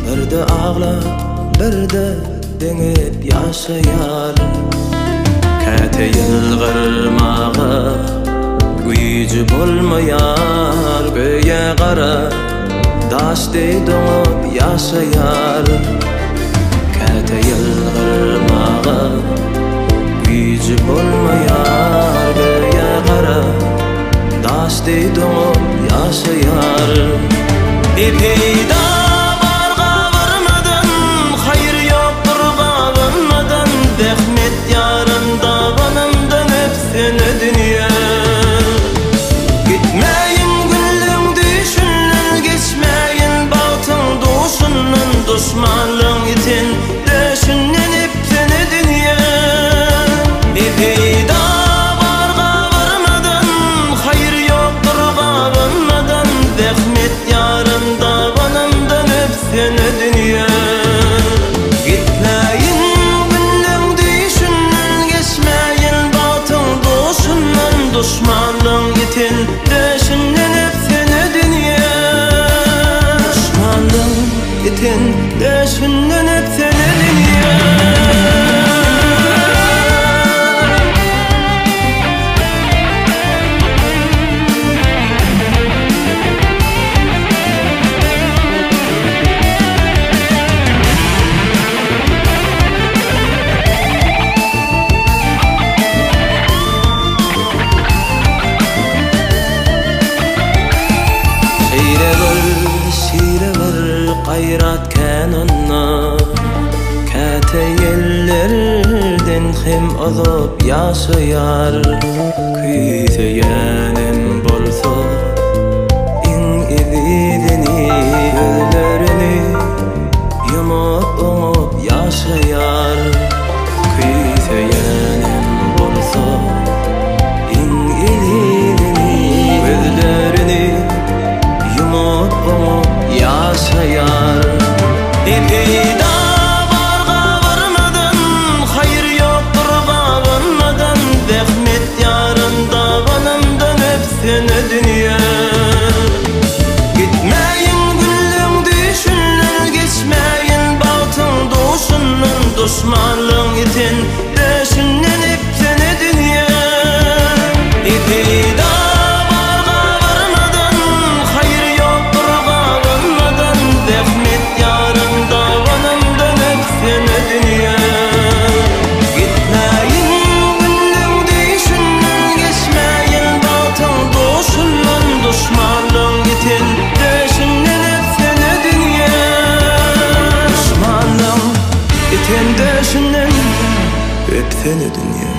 Bir de ağlar, bir de denip yaşayar. Käte yılgırmağa güýji bolmaýar. Göýe gara daşdy doňup yaşayar. Käte yılgırmağa güýji bolmaýar. Göýe gara daşdy doňup yaşayar. Epeyda barga varmadan, hayır yoktur bağlanmadan. Rahmet yarın dağınımdan öpsene dünya. Gitmeyin güllüň düşünün, geçmeyin baltın duşunun. Düşmanlığın itin döşünden öpsene dünya. Epeyda barga varmadan, hayır yoktur bağlanmadan. Rahmet yarın dağınımdan öpsene dünya. Gitmeyin güllüň düşünün, geçmeyin baltın duşunun. Düşmanlığın itin döşünden öpsene dünya. Düşmanlığın itin döşünden öpsene dünya. Gayrat kanunna käte yerlerden hem alıp yaşayar. Küýseýänem bolsa iň izidini, gözlerini yumup oňup yaşayar. Küýseýänem bolsa iň izidini, gözlerini yumup oňup yaşayar. Epeyda barga varmadan, hayır yoktur bağlanmadan. Rahmet yarın dağınımdan öpsene dünya. Gitmeyin güllüň düşünün, geçmeyin baltın duşunun. Düşmanlığın itin döşünden öpsene dünya. Epeyda öpsene dünya.